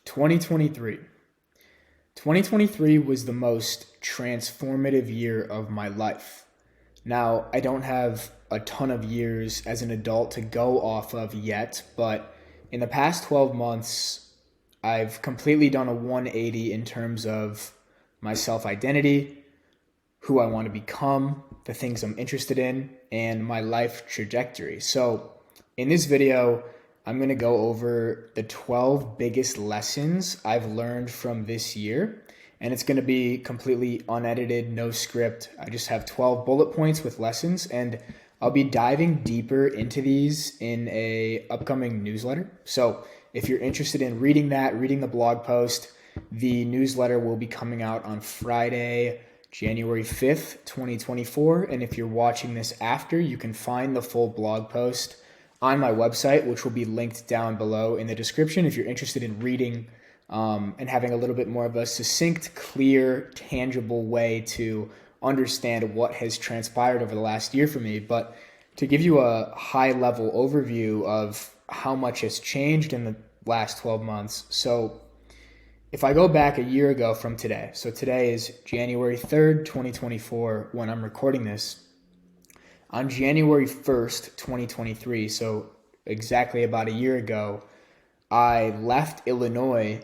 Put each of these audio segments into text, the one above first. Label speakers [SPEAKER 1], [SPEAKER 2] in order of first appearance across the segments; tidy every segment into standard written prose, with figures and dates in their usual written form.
[SPEAKER 1] 2023. 2023 was the most transformative year of my life. Now, I don't have a ton of years as an adult to go off of yet, but in the past 12 months, I've completely done a 180 in terms of my self-identity, who I want to become, the things I'm interested in, and my life trajectory. So in this video, I'm going to go over the 12 biggest lessons I've learned from this year. And it's going to be completely unedited, no script. I just have 12 bullet points with lessons, and I'll be diving deeper into these in a upcoming newsletter. So if you're interested in reading the blog post, the newsletter will be coming out on Friday, January 5th, 2024. And if you're watching this after, you can find the full blog post on my website, which will be linked down below in the description if you're interested in reading and having a little bit more of a succinct, clear, tangible way to understand what has transpired over the last year for me. But to give you a high-level overview of how much has changed in the last 12 months. So if I go back a year ago from today, so today is January 3rd, 2024, when I'm recording this. On January 1st, 2023, so exactly about a year ago, I left Illinois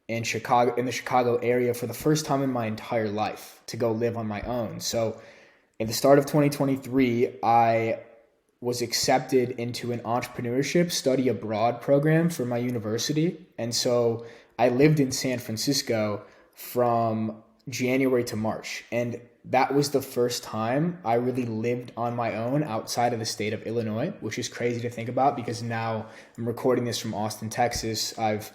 [SPEAKER 1] in the Chicago area for the first time in my entire life to go live on my own. So at the start of 2023, I was accepted into an entrepreneurship study abroad program for my university. And so I lived in San Francisco from January to March. And that was the first time I really lived on my own outside of the state of Illinois, which is crazy to think about because now I'm recording this from Austin, Texas. I've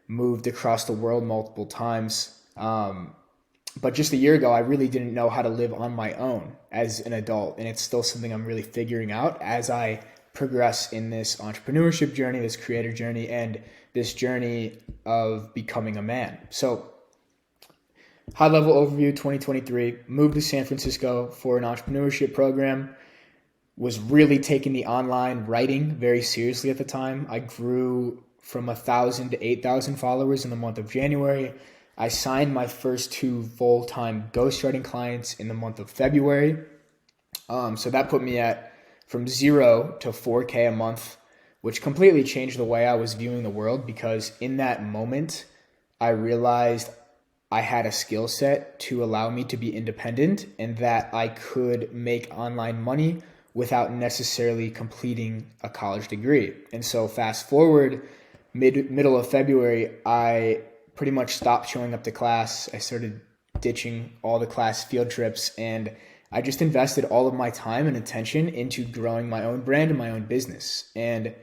[SPEAKER 1] moved across the world multiple times. But just a year ago, I really didn't know how to live on my own as an adult. And it's still something I'm really figuring out as I progress in this entrepreneurship journey, this creator journey, and this journey of becoming a man. So high-level overview, 2023, moved to San Francisco for an entrepreneurship program, was really taking the online writing very seriously at the time. I grew from 1,000 to 8,000 followers in the month of January. I signed my first 2 full-time ghostwriting clients in the month of February. So that put me at from 0 to 4K a month, which completely changed the way I was viewing the world because in that moment, I realized I had a skill set to allow me to be independent and that I could make online money without necessarily completing a college degree. And so fast forward, middle of February, I pretty much stopped showing up to class. I started ditching all the class field trips, and I just invested all of my time and attention into growing my own brand and my own business. And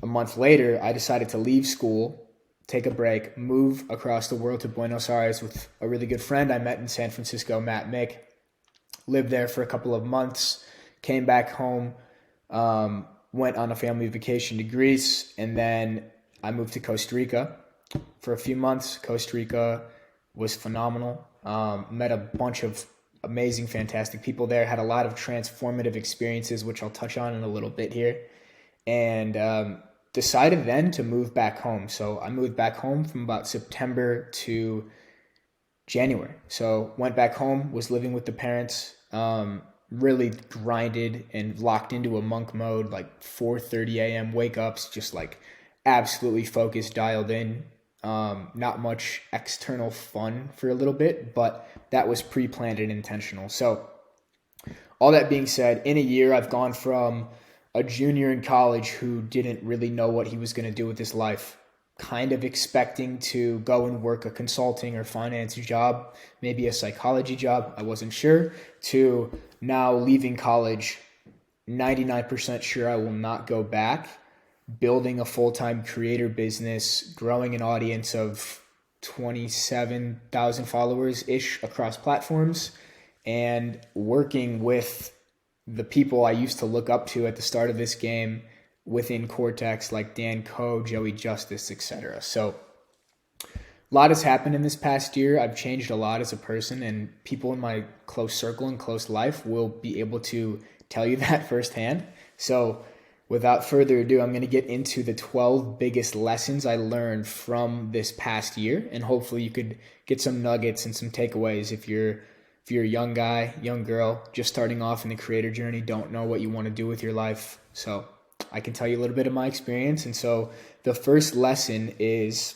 [SPEAKER 1] a month later, I decided to leave school, take a break, move across the world to Buenos Aires with a really good friend I met in San Francisco, Matt Mick. Lived there for a couple of months, came back home, went on a family vacation to Greece, and then I moved to Costa Rica for a few months. Costa Rica was phenomenal. Met a bunch of amazing, fantastic people there, had a lot of transformative experiences, which I'll touch on in a little bit here. And decided then to move back home. So I moved back home from about September to January. So went back home, was living with the parents, really grinded and locked into a monk mode, like 4:30 a.m. wake ups, just like absolutely focused, dialed in. Not much external fun for a little bit, but that was pre-planned and intentional. So all that being said, in a year, I've gone from a junior in college who didn't really know what he was going to do with his life, kind of expecting to go and work a consulting or finance job, maybe a psychology job, I wasn't sure, to now leaving college, 99% sure I will not go back, building a full-time creator business, growing an audience of 27,000 followers-ish across platforms, and working with the people I used to look up to at the start of this game within Cortex, like Dan Coe, Joey Justice, etc. So a lot has happened in this past year. I've changed a lot as a person, and people in my close circle and close life will be able to tell you that firsthand. So without further ado, I'm going to get into the 12 biggest lessons I learned from this past year. And hopefully you could get some nuggets and some takeaways if you're a young guy, young girl, just starting off in the creator journey, don't know what you want to do with your life. So I can tell you a little bit of my experience. And so the first lesson is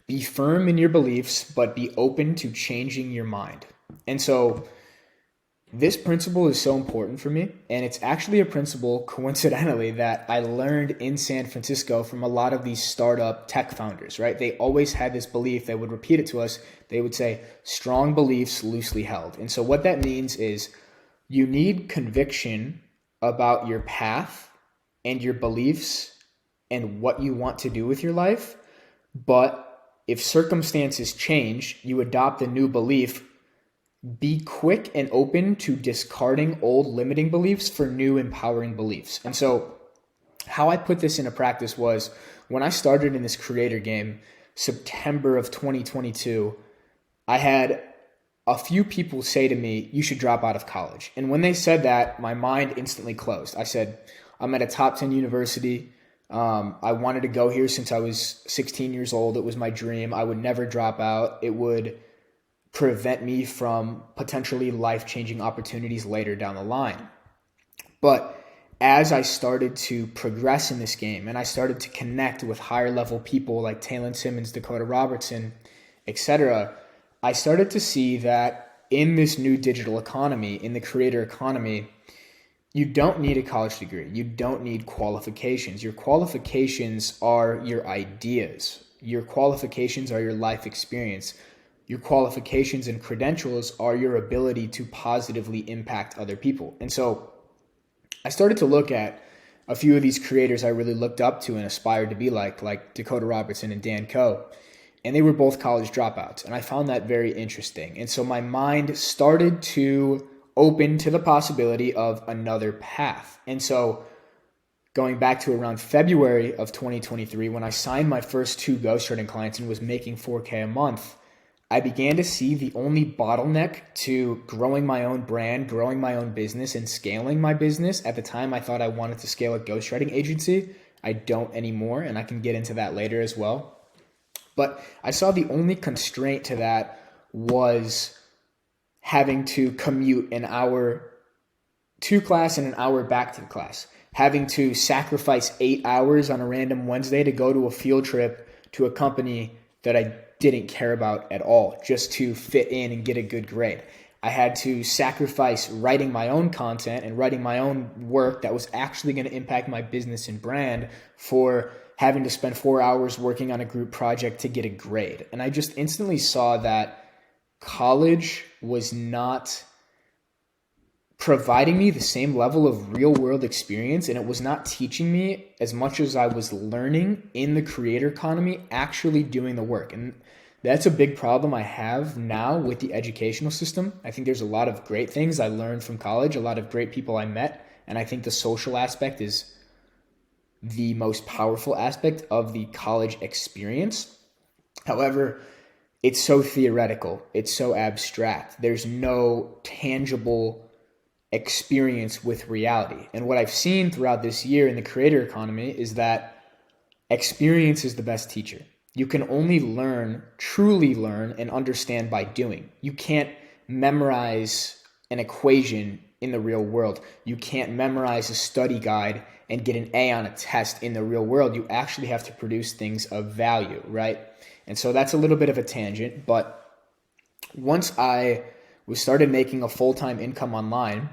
[SPEAKER 1] be firm in your beliefs, but be open to changing your mind. And so this principle is so important for me, and it's actually a principle, coincidentally, that I learned in San Francisco from a lot of these startup tech founders, right? They always had this belief. They would repeat it to us. They would say, strong beliefs loosely held. And so what that means is you need conviction about your path and your beliefs and what you want to do with your life. But if circumstances change, you adopt a new belief. Be quick and open to discarding old limiting beliefs for new empowering beliefs. And so how I put this into practice was when I started in this creator game, September of 2022, I had a few people say to me, you should drop out of college. And when they said that, my mind instantly closed. I said, I'm at a top 10 university. I wanted to go here since I was 16 years old. It was my dream. I would never drop out. It would prevent me from potentially life-changing opportunities later down the line. But as I started to progress in this game and I started to connect with higher level people like Taylor Simmons, Dakota Robertson, etc., I started to see that in this new digital economy, in the creator economy, you don't need a college degree. You don't need qualifications. Your qualifications are your ideas. Your qualifications are your life experience. Your qualifications and credentials are your ability to positively impact other people. And so I started to look at a few of these creators I really looked up to and aspired to be like Dakota Robertson and Dan Koe. And they were both college dropouts. And I found that very interesting. And so my mind started to open to the possibility of another path. And so going back to around February of 2023, when I signed my first 2 ghostwriting clients and was making $4K a month, I began to see the only bottleneck to growing my own brand, growing my own business, and scaling my business. At the time, I thought I wanted to scale a ghostwriting agency. I don't anymore, and I can get into that later as well. But I saw the only constraint to that was having to commute an hour to class and an hour back to the class, having to sacrifice 8 hours on a random Wednesday to go to a field trip to a company that I didn't care about at all, just to fit in and get a good grade. I had to sacrifice writing my own content and writing my own work that was actually going to impact my business and brand for having to spend 4 hours working on a group project to get a grade. And I just instantly saw that college was not providing me the same level of real world experience, and it was not teaching me as much as I was learning in the creator economy, actually doing the work. And that's a big problem I have now with the educational system. I think there's a lot of great things I learned from college, a lot of great people I met, and I think the social aspect is the most powerful aspect of the college experience. However, it's so theoretical, it's so abstract. There's no tangible experience with reality. And what I've seen throughout this year in the creator economy is that experience is the best teacher. You can only learn, truly learn, and understand by doing. You can't memorize an equation in the real world. You can't memorize a study guide and get an A on a test in the real world. You actually have to produce things of value, right? And so that's a little bit of a tangent, but once I started making a full-time income online,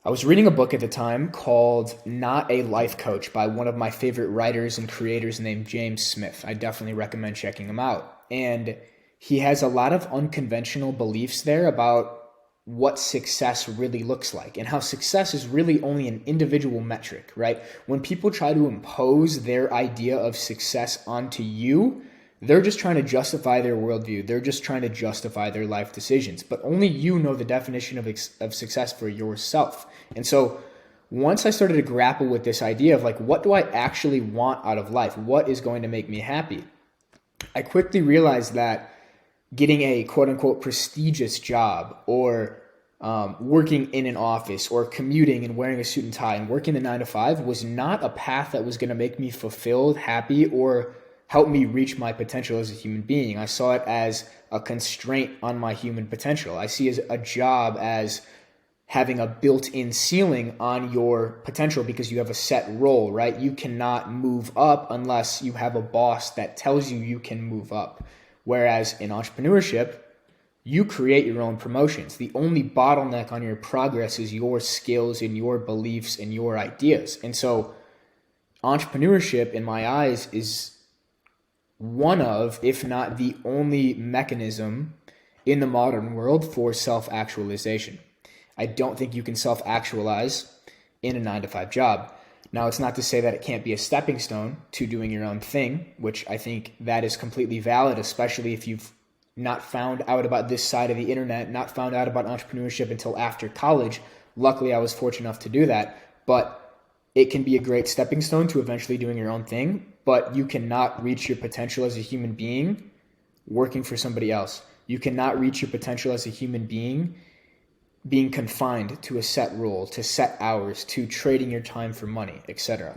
[SPEAKER 1] I was reading a book at the time called Not a Life Coach by one of my favorite writers and creators named James Smith. I definitely recommend checking him out. And he has a lot of unconventional beliefs there about what success really looks like and how success is really only an individual metric, right? When people try to impose their idea of success onto you, they're just trying to justify their worldview. They're just trying to justify their life decisions. But only you know the definition of success for yourself. And so once I started to grapple with this idea of like, what do I actually want out of life? What is going to make me happy? I quickly realized that getting a quote unquote prestigious job or working in an office or commuting and wearing a suit and tie and working the 9 to 5 was not a path that was going to make me fulfilled, happy, or help me reach my potential as a human being. I saw it as a constraint on my human potential. I see as a job as having a built-in ceiling on your potential because you have a set role, right? You cannot move up unless you have a boss that tells you you can move up. Whereas in entrepreneurship, you create your own promotions. The only bottleneck on your progress is your skills and your beliefs and your ideas. And so entrepreneurship, in my eyes, is one of, if not the only mechanism in the modern world for self-actualization. I don't think you can self-actualize in a 9 to 5 job. Now, it's not to say that it can't be a stepping stone to doing your own thing, which I think that is completely valid, especially if you've not found out about this side of the internet, not found out about entrepreneurship until after college. Luckily, I was fortunate enough to do that, but it can be a great stepping stone to eventually doing your own thing, but you cannot reach your potential as a human being working for somebody else. You cannot reach your potential as a human being being confined to a set role, to set hours, to trading your time for money, etc.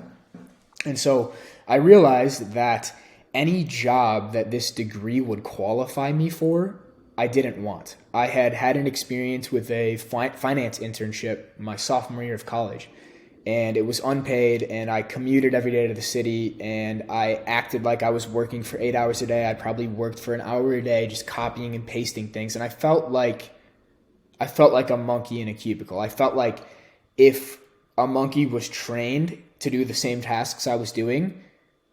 [SPEAKER 1] And so I realized that any job that this degree would qualify me for, I didn't want. I had had an experience with a finance internship my sophomore year of college, and it was unpaid, and I commuted every day to the city, and I acted like I was working for 8 hours a day. I probably worked for an hour a day just copying and pasting things, and I felt like a monkey in a cubicle. I felt like if a monkey was trained to do the same tasks I was doing,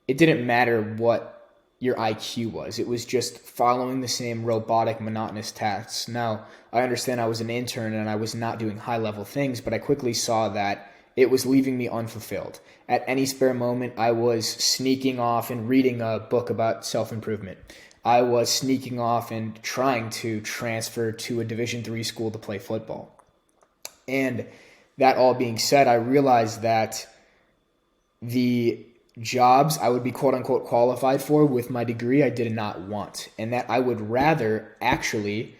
[SPEAKER 1] it didn't matter what your IQ was. It was just following the same robotic, monotonous tasks. Now, I understand I was an intern and I was not doing high-level things, but I quickly saw that it was leaving me unfulfilled. At any spare moment, I was sneaking off and reading a book about self-improvement. I was sneaking off and trying to transfer to a Division III school to play football. And that all being said, I realized that the jobs I would be quote unquote qualified for with my degree I did not want, and that I would rather actually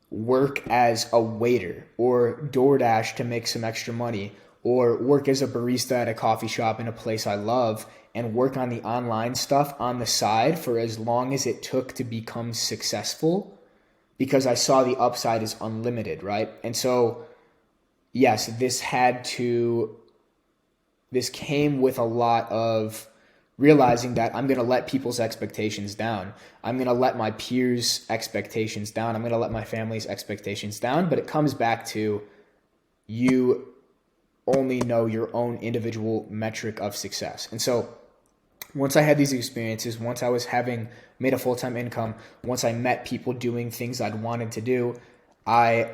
[SPEAKER 1] work as a waiter or DoorDash to make some extra money, or work as a barista at a coffee shop in a place I love, and work on the online stuff on the side for as long as it took to become successful, because I saw the upside is unlimited, right? And so, yes, this came with a lot of realizing that I'm going to let people's expectations down. I'm going to let my peers' expectations down. I'm going to let my family's expectations down. But it comes back to you only know your own individual metric of success. And so once I had these experiences, once I was made a full-time income, once I met people doing things I'd wanted to do, I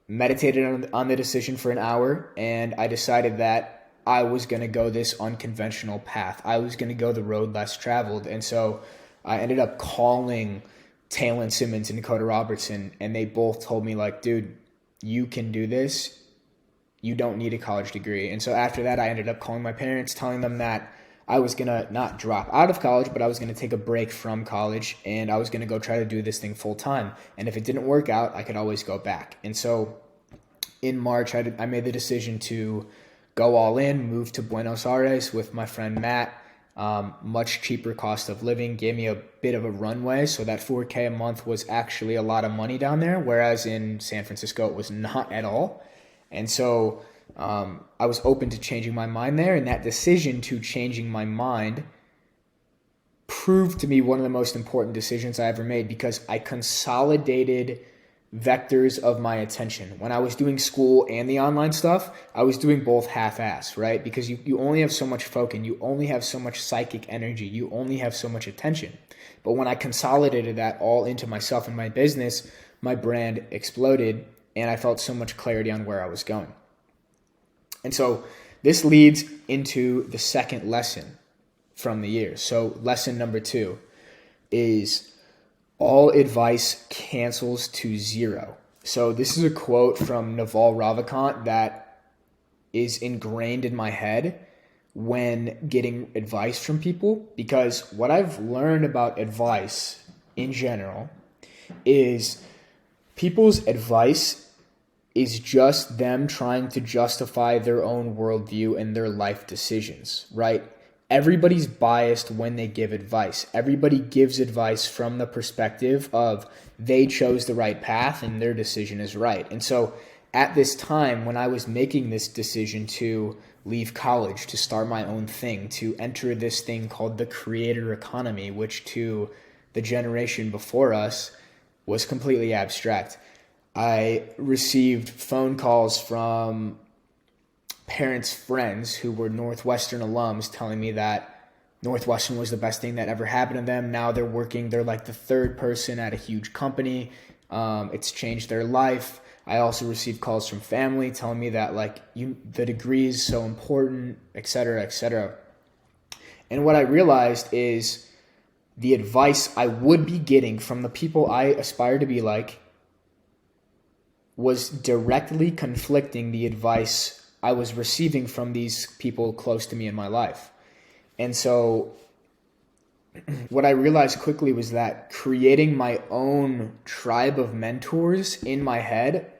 [SPEAKER 1] meditated on the decision for an hour, and I decided that I was going to go this unconventional path. I was going to go the road less traveled. And so I ended up calling Taylor Simmons and Dakota Robertson, and they both told me, like, dude, you can do this. You don't need a college degree. And so after that, I ended up calling my parents, telling them that I was going to not drop out of college, but I was going to take a break from college, and I was going to go try to do this thing full time. And if it didn't work out, I could always go back. And so in March, I made the decision to go all in, move to Buenos Aires with my friend Matt. Much cheaper cost of living, gave me a bit of a runway. So that $4K a month was actually a lot of money down there, whereas in San Francisco, it was not at all. And so I was open to changing my mind there, and that decision to changing my mind proved to be one of the most important decisions I ever made, because I consolidated vectors of my attention. When I was doing school and the online stuff, I was doing both half-ass, right? Because you only have so much focus, you only have so much psychic energy, you only have so much attention. But when I consolidated that all into myself and my business, my brand exploded, and I felt so much clarity on where I was going. And so this leads into the second lesson from the year. So lesson number 2 is all advice cancels to zero. So this is a quote from Naval Ravikant that is ingrained in my head when getting advice from people, because what I've learned about advice in general is people's advice is just them trying to justify their own worldview and their life decisions, right? Everybody's biased when they give advice. Everybody gives advice from the perspective of they chose the right path and their decision is right. And so at this time, when I was making this decision to leave college, to start my own thing, to enter this thing called the creator economy, which to the generation before us was completely abstract, I received phone calls from parents' friends who were Northwestern alums telling me that Northwestern was the best thing that ever happened to them. Now they're like the third person at a huge company. It's changed their life. I also received calls from family telling me that the degree is so important, et cetera, et cetera. And what I realized is the advice I would be getting from the people I aspire to be like was directly conflicting the advice I was receiving from these people close to me in my life. And so what I realized quickly was that creating my own tribe of mentors in my head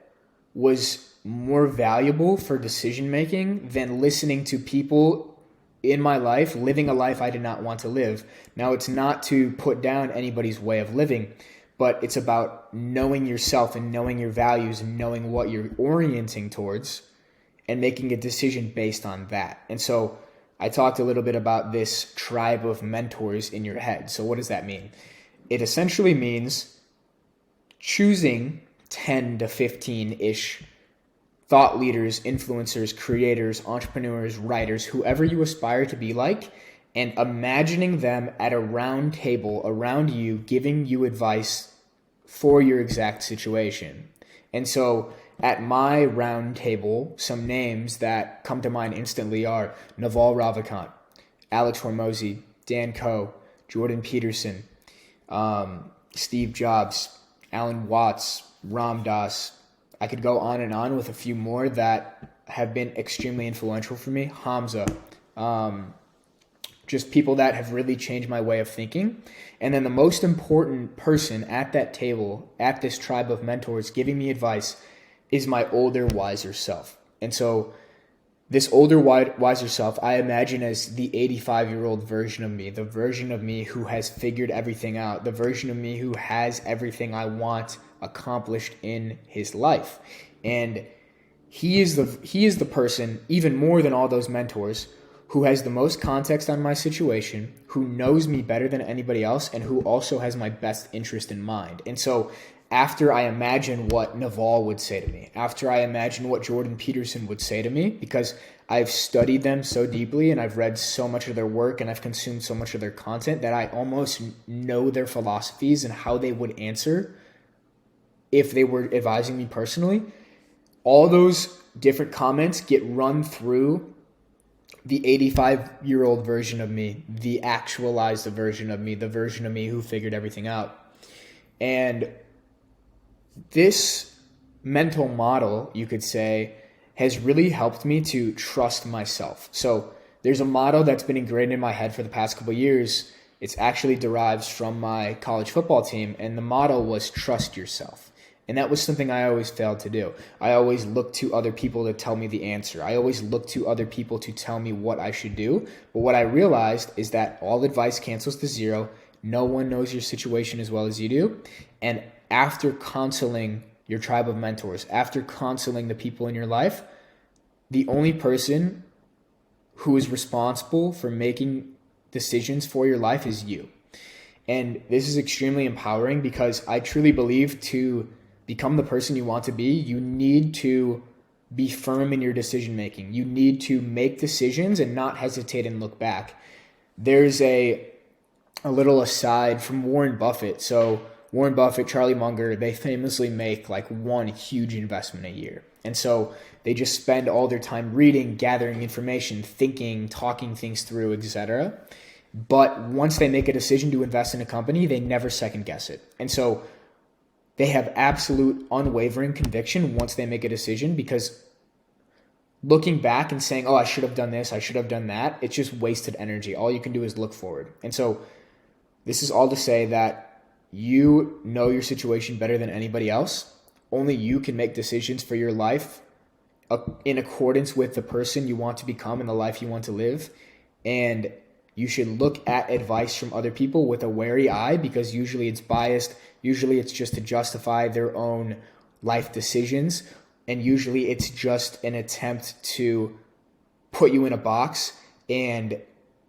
[SPEAKER 1] was more valuable for decision making than listening to people in my life living a life I did not want to live. Now, it's not to put down anybody's way of living, but it's about knowing yourself and knowing your values and knowing what you're orienting towards and making a decision based on that. And so I talked a little bit about this tribe of mentors in your head. So what does that mean? It essentially means choosing 10 to 15-ish thought leaders, influencers, creators, entrepreneurs, writers, whoever you aspire to be like, and imagining them at a round table around you, giving you advice for your exact situation. And so at my round table, some names that come to mind instantly are Naval Ravikant, Alex Hormozy, Dan Coe, Jordan Peterson, Steve Jobs, Alan Watts, Ram Dass. I could go on and on with a few more that have been extremely influential for me. Hamza, just people that have really changed my way of thinking. And then the most important person at that table, at this tribe of mentors giving me advice, is my older, wiser self. And so this older, wiser self, I imagine as the 85-year-old version of me, the version of me who has figured everything out, the version of me who has everything I want accomplished in his life. And he is the person, even more than all those mentors, who has the most context on my situation, who knows me better than anybody else, and who also has my best interest in mind. And so after I imagine what Naval would say to me, after I imagine what Jordan Peterson would say to me, because I've studied them so deeply and I've read so much of their work and I've consumed so much of their content that I almost know their philosophies and how they would answer if they were advising me personally, all those different comments get run through the 85-year-old version of me, the actualized version of me, the version of me who figured everything out. And this mental model, you could say, has really helped me to trust myself. So there's a motto that's been ingrained in my head for the past couple of years. It's actually derives from my college football team, and the motto was trust yourself. And that was something I always failed to do. I always looked to other people to tell me the answer. I always looked to other people to tell me what I should do. But what I realized is that all advice cancels to zero. No one knows your situation as well as you do. And after counseling your tribe of mentors, after counseling the people in your life, the only person who is responsible for making decisions for your life is you. And this is extremely empowering because I truly believe to become the person you want to be, you need to be firm in your decision making. You need to make decisions and not hesitate and look back. There's a little aside from Warren Buffett. So Warren Buffett, Charlie Munger, they famously make like one huge investment a year. And so they just spend all their time reading, gathering information, thinking, talking things through, etc. But once they make a decision to invest in a company, they never second guess it. And so they have absolute unwavering conviction once they make a decision, because looking back and saying, oh, I should have done this, I should have done that, it's just wasted energy. All you can do is look forward. And so this is all to say that you know your situation better than anybody else. only you can make decisions for your life in accordance with the person you want to become and the life you want to live. And you should look at advice from other people with a wary eye, because usually it's biased. Usually it's just to justify their own life decisions. And usually it's just an attempt to put you in a box and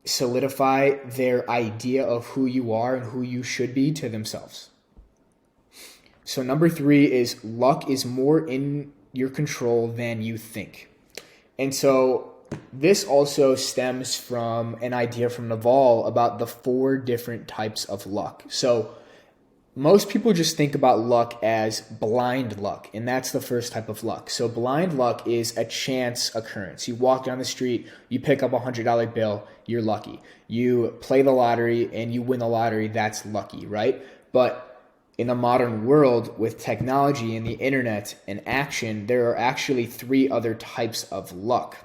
[SPEAKER 1] solidify their idea of who you are and who you should be to themselves. So number 3 is luck is more in your control than you think. And so this also stems from an idea from Naval about the 4 different types of luck. So most people just think about luck as blind luck, and that's the first type of luck. So blind luck is a chance occurrence. You walk down the street, you pick up a $100 bill, you're lucky. You play the lottery and you win the lottery, that's lucky, right? But in the modern world, with technology and the internet and action, there are actually 3 other types of luck.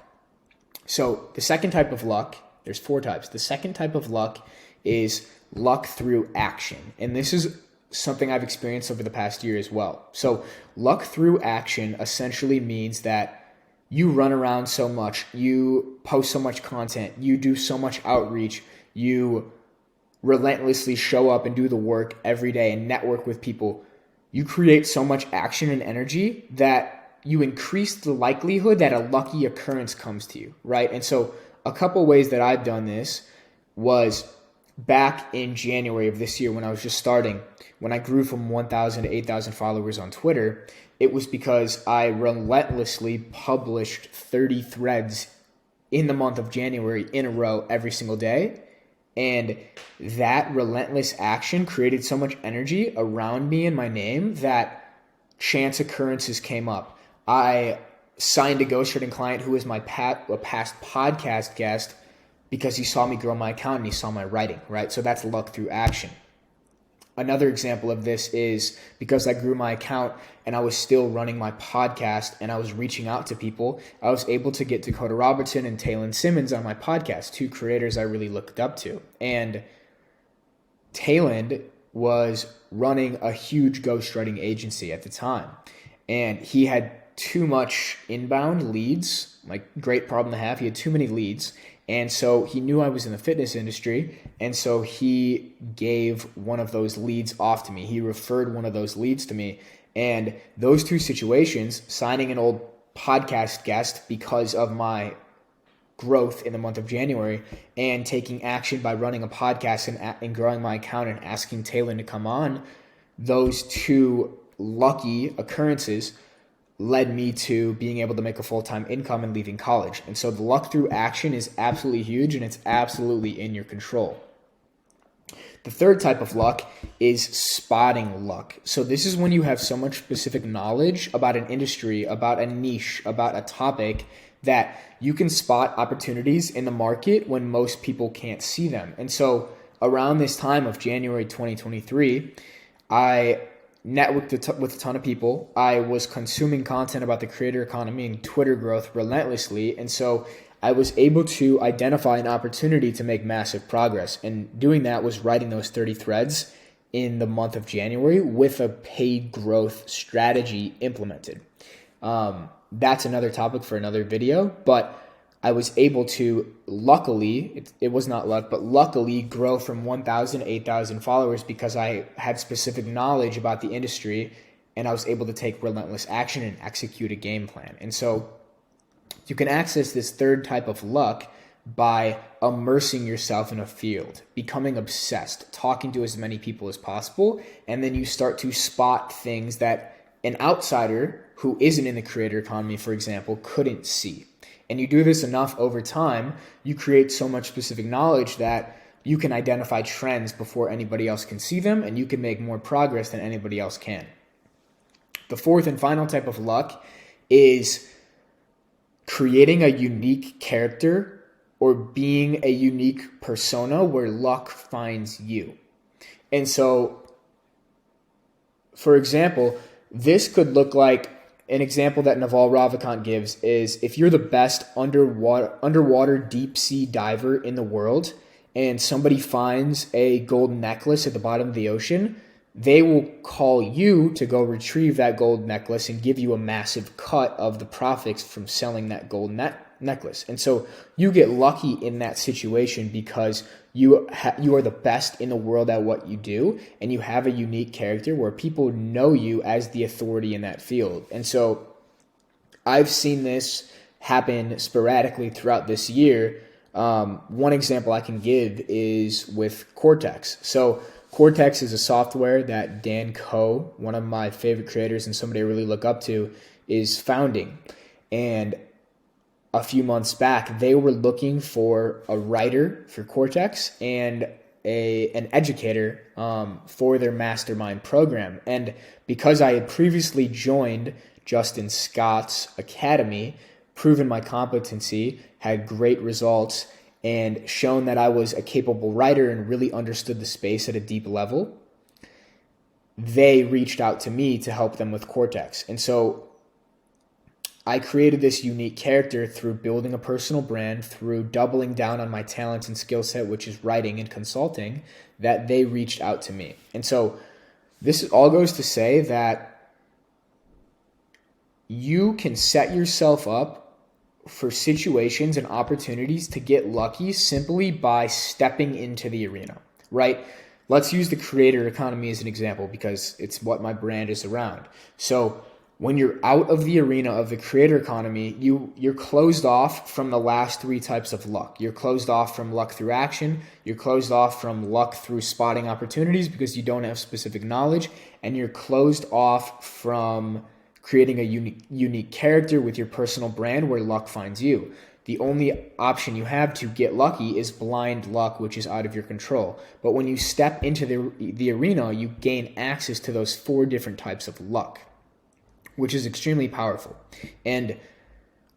[SPEAKER 1] So the second type of luck, there's 4 types. The second type of luck is luck through action. And this is something I've experienced over the past year as well. So luck through action essentially means that you run around so much, you post so much content, you do so much outreach, you relentlessly show up and do the work every day and network with people. You create so much action and energy that you increase the likelihood that a lucky occurrence comes to you, right? And so a couple ways that I've done this was back in January of this year when I was just starting, when I grew from 1,000 to 8,000 followers on Twitter. It was because I relentlessly published 30 threads in the month of January in a row every single day. And that relentless action created so much energy around me and my name that chance occurrences came up. I signed a ghostwriting client who was a past podcast guest because he saw me grow my account and he saw my writing, right? So that's luck through action. Another example of this is because I grew my account and I was still running my podcast and I was reaching out to people, I was able to get Dakota Robertson and Taylor Simmons on my podcast, 2 creators I really looked up to. And Taylor was running a huge ghostwriting agency at the time. And he had too much inbound leads, like great problem to have. He had too many leads. And so he knew I was in the fitness industry, and so he gave one of those leads off to me. He referred one of those leads to me. And those 2 situations, signing an old podcast guest because of my growth in the month of January and taking action by running a podcast and growing my account and asking Taylor to come on, those 2 lucky occurrences led me to being able to make a full-time income and leaving college. And so the luck through action is absolutely huge, and it's absolutely in your control. The third type of luck is spotting luck. So this is when you have so much specific knowledge about an industry, about a niche, about a topic, that you can spot opportunities in the market when most people can't see them. And so around this time of January 2023, I networked with a ton of people. I was consuming content about the creator economy and Twitter growth relentlessly. And so I was able to identify an opportunity to make massive progress. And doing that was writing those 30 threads in the month of January with a paid growth strategy implemented. That's another topic for another video, but I was able to luckily, it was not luck, but luckily grow from 1,000 to 8,000 followers because I had specific knowledge about the industry and I was able to take relentless action and execute a game plan. And so you can access this third type of luck by immersing yourself in a field, becoming obsessed, talking to as many people as possible, and then you start to spot things that an outsider who isn't in the creator economy, for example, couldn't see. And you do this enough over time, you create so much specific knowledge that you can identify trends before anybody else can see them, and you can make more progress than anybody else can. The fourth and final type of luck is creating a unique character or being a unique persona where luck finds you. And so, for example, this could look like an example that Naval Ravikant gives is if you're the best underwater deep sea diver in the world and somebody finds a gold necklace at the bottom of the ocean, they will call you to go retrieve that gold necklace and give you a massive cut of the profits from selling that gold necklace. And so you get lucky in that situation because you are the best in the world at what you do, and you have a unique character where people know you as the authority in that field. And so I've seen this happen sporadically throughout this year. One example I can give is with Cortex. So Cortex is a software that Dan Coe, one of my favorite creators and somebody I really look up to, is founding. And a few months back, they were looking for a writer for Cortex and an educator for their mastermind program. And because I had previously joined Justin Scott's academy, proven my competency, had great results, and shown that I was a capable writer and really understood the space at a deep level, they reached out to me to help them with Cortex. And so I created this unique character through building a personal brand, through doubling down on my talents and skill set, which is writing and consulting, that they reached out to me. And so this all goes to say that you can set yourself up for situations and opportunities to get lucky simply by stepping into the arena, right? Let's use the creator economy as an example because it's what my brand is around. So when you're out of the arena of the creator economy, you're closed off from the last three types of luck. You're closed off from luck through action. You're closed off from luck through spotting opportunities because you don't have specific knowledge. And you're closed off from creating a unique character with your personal brand where luck finds you. The only option you have to get lucky is blind luck, which is out of your control. But when you step into the arena, you gain access to those 4 different types of luck, which is extremely powerful. And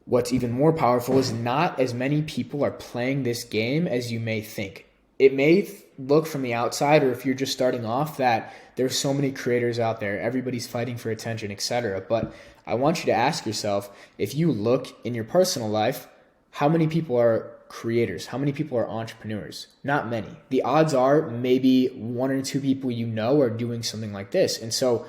[SPEAKER 1] what's even more powerful is not as many people are playing this game as you may think. It may look from the outside, or if you're just starting off, that there's so many creators out there, everybody's fighting for attention, etc. But I want you to ask yourself, if you look in your personal life, how many people are creators? How many people are entrepreneurs? Not many. The odds are maybe 1 or 2 people you know are doing something like this. And so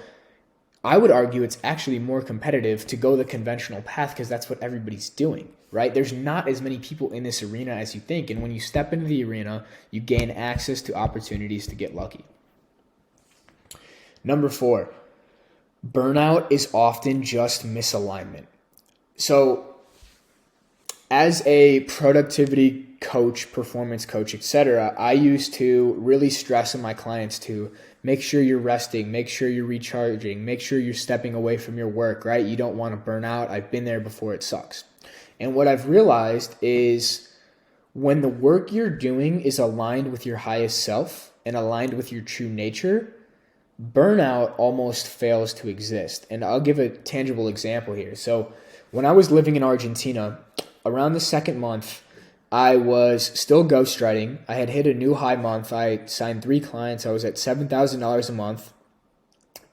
[SPEAKER 1] I would argue it's actually more competitive to go the conventional path because that's what everybody's doing, right? There's not as many people in this arena as you think. And when you step into the arena, you gain access to opportunities to get lucky. Number 4, burnout is often just misalignment. So as a productivity coach, performance coach, etc., I used to really stress on my clients to make sure you're resting, make sure you're recharging, make sure you're stepping away from your work, right? You don't want to burn out. I've been there before, it sucks. And what I've realized is when the work you're doing is aligned with your highest self and aligned with your true nature, burnout almost fails to exist. And I'll give a tangible example here. So when I was living in Argentina, around the 2nd month, I was still ghostwriting. I had hit a new high month. I signed 3 clients. I was at $7,000 a month,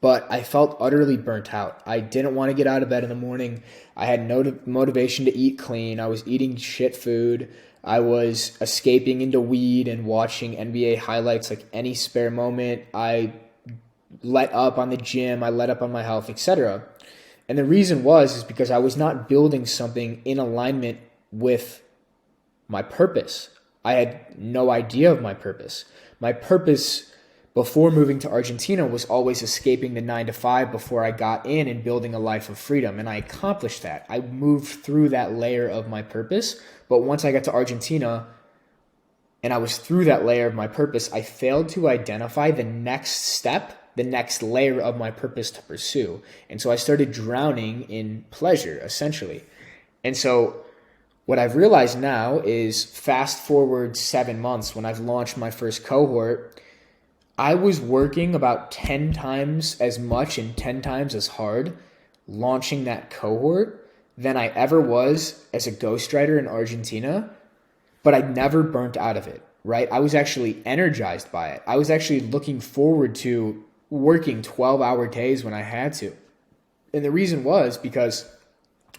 [SPEAKER 1] but I felt utterly burnt out. I didn't want to get out of bed in the morning. I had no motivation to eat clean. I was eating shit food. I was escaping into weed and watching NBA highlights like any spare moment. I let up on the gym. I let up on my health, etc. And the reason is because I was not building something in alignment with my purpose. I had no idea of my purpose. My purpose before moving to Argentina was always escaping the 9-to-5 before I got in and building a life of freedom. And I accomplished that. I moved through that layer of my purpose. But once I got to Argentina and I was through that layer of my purpose, I failed to identify the next step, the next layer of my purpose to pursue. And so I started drowning in pleasure, essentially. And so what I've realized now is fast forward 7 months when I've launched my first cohort, I was working about 10 times as much and 10 times as hard launching that cohort than I ever was as a ghostwriter in Argentina, but I never burnt out of it, right? I was actually energized by it. I was actually looking forward to working 12-hour days when I had to. And the reason was because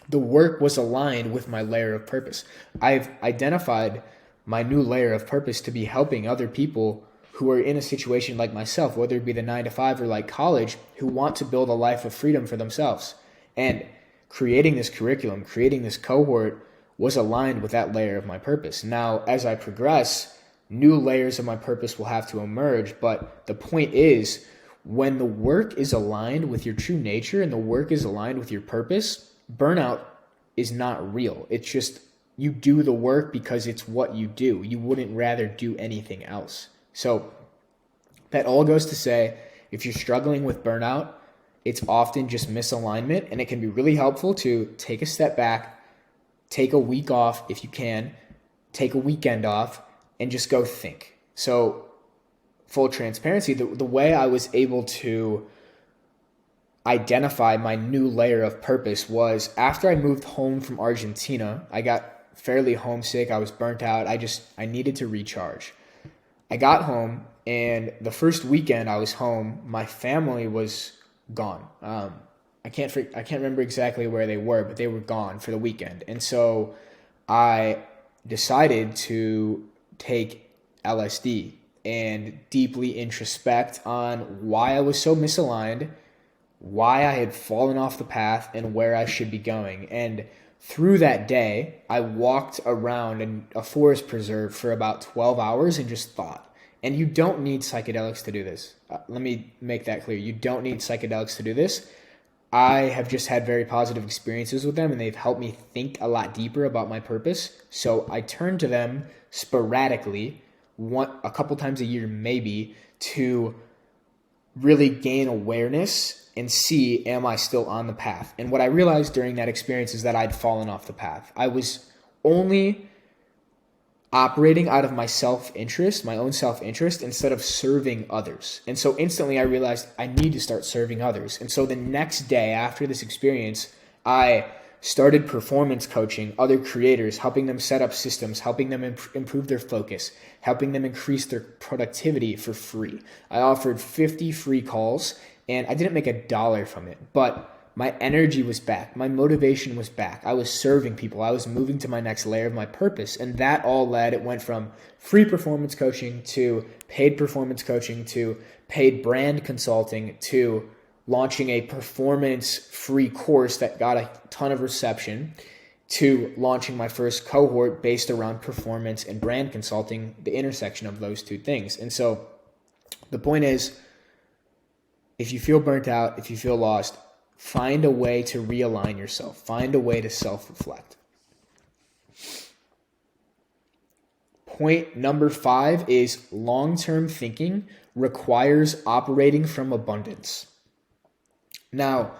[SPEAKER 1] the work was aligned with my layer of purpose. I've identified my new layer of purpose to be helping other people who are in a situation like myself, whether it be the 9 to 5 or like college, who want to build a life of freedom for themselves. And creating this curriculum, creating this cohort was aligned with that layer of my purpose. Now, as I progress, new layers of my purpose will have to emerge. But the point is, when the work is aligned with your true nature and the work is aligned with your purpose, burnout is not real. It's just you do the work because it's what you do. You wouldn't rather do anything else. So that all goes to say, if you're struggling with burnout, it's often just misalignment, and it can be really helpful to take a step back, take a week off if you can, take a weekend off, and just go think. So full transparency, the way I was able to identify my new layer of purpose was after I moved home from Argentina. I got fairly homesick. I was burnt out. I needed to recharge. I got home, and the first weekend I was home, my family was gone. I can't remember exactly where they were, but they were gone for the weekend. And so I decided to take LSD and deeply introspect on why I was so misaligned, why I had fallen off the path, and where I should be going. And through that day, I walked around in a forest preserve for about 12 hours and just thought. And you don't need psychedelics to do this. Let me make that clear. You don't need psychedelics to do this. I have just had very positive experiences with them, and they've helped me think a lot deeper about my purpose. So I turn to them sporadically, a couple times a year maybe, to really gain awareness and see, am I still on the path? And what I realized during that experience is that I'd fallen off the path. I was only operating out of my self-interest, my own self-interest, instead of serving others. And so instantly I realized I need to start serving others. And so the next day after this experience, I started performance coaching other creators, helping them set up systems, helping them improve their focus, helping them increase their productivity for free. I offered 50 free calls, and I didn't make $1 from it, but my energy was back. My motivation was back. I was serving people. I was moving to my next layer of my purpose. And that all led, it went from free performance coaching to paid performance coaching to paid brand consulting to launching a performance-free course that got a ton of reception to launching my first cohort based around performance and brand consulting, the intersection of those two things. And so the point is, if you feel burnt out, if you feel lost, find a way to realign yourself. Find a way to self-reflect. Point number 5 is long-term thinking requires operating from abundance. Now,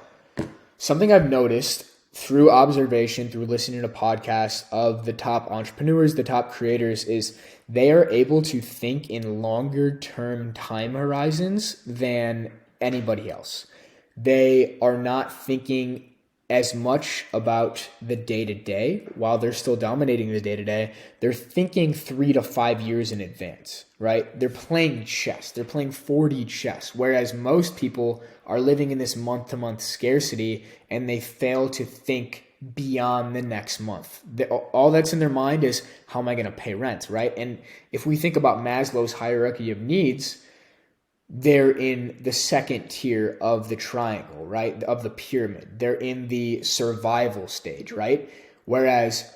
[SPEAKER 1] something I've noticed through observation, through listening to podcasts of the top entrepreneurs, the top creators, is they are able to think in longer-term time horizons than anybody else. They are not thinking as much about the day-to-day while they're still dominating the day-to-day. They're thinking 3 to 5 years in advance, right? They're playing chess. They're playing 4D chess, whereas most people are living in this month-to-month scarcity, and they fail to think beyond the next month. All that's in their mind is, how am I going to pay rent, right? And if we think about Maslow's hierarchy of needs, they're in the second tier of the triangle, right? Of the pyramid. They're in the survival stage, right? Whereas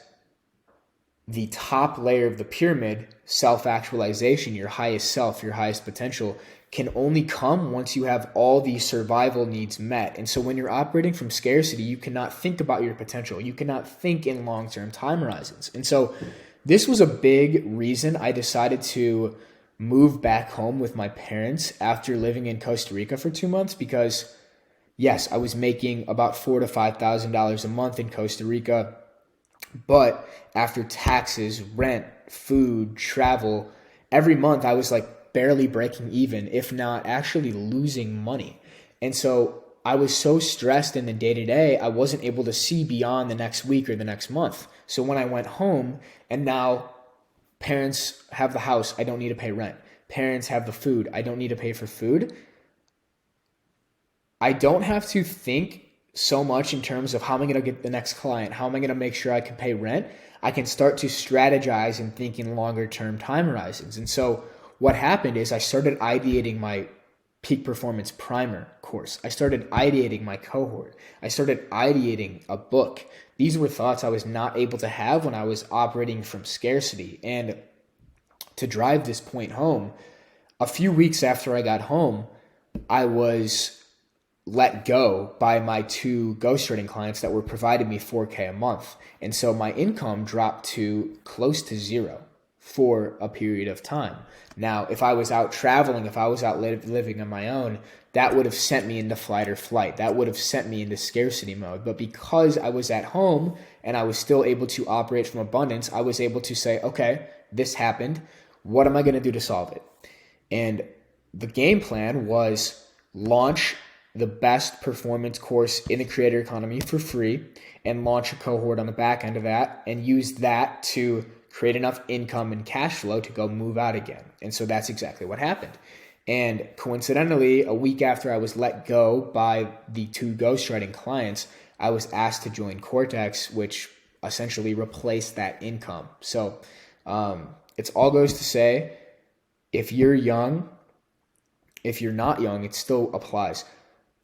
[SPEAKER 1] the top layer of the pyramid, self-actualization, your highest self, your highest potential, can only come once you have all these survival needs met. And so when you're operating from scarcity, you cannot think about your potential. You cannot think in long-term time horizons. And so this was a big reason I decided to move back home with my parents after living in Costa Rica for 2 months, because yes, I was making about $4,000 to $5,000 a month in Costa Rica, but after taxes, rent, food, travel, every month I was like barely breaking even, if not actually losing money. And so I was so stressed in the day-to-day, I wasn't able to see beyond the next week or the next month. So when I went home, and now parents have the house, I don't need to pay rent. Parents have the food, I don't need to pay for food. I don't have to think so much in terms of how am I going to get the next client? How am I going to make sure I can pay rent? I can start to strategize and think in longer term time horizons. And so what happened is I started ideating my peak performance primer course. I started ideating my cohort. I started ideating a book. These were thoughts I was not able to have when I was operating from scarcity. And to drive this point home, a few weeks after I got home, I was let go by my 2 ghostwriting clients that were providing me $4K a month. And so my income dropped to close to zero for a period of time. Now, if I was out traveling, if I was out living on my own, that would have sent me into flight or flight. That would have sent me into scarcity mode. But because I was at home and I was still able to operate from abundance, I was able to say, okay, this happened. What am I going to do to solve it? And the game plan was launch the best performance course in the creator economy for free and launch a cohort on the back end of that and use that to create enough income and cash flow to go move out again. And so that's exactly what happened. And coincidentally, a week after I was let go by the 2 ghostwriting clients, I was asked to join Cortex, which essentially replaced that income. So it's all goes to say, if you're young, if you're not young, it still applies.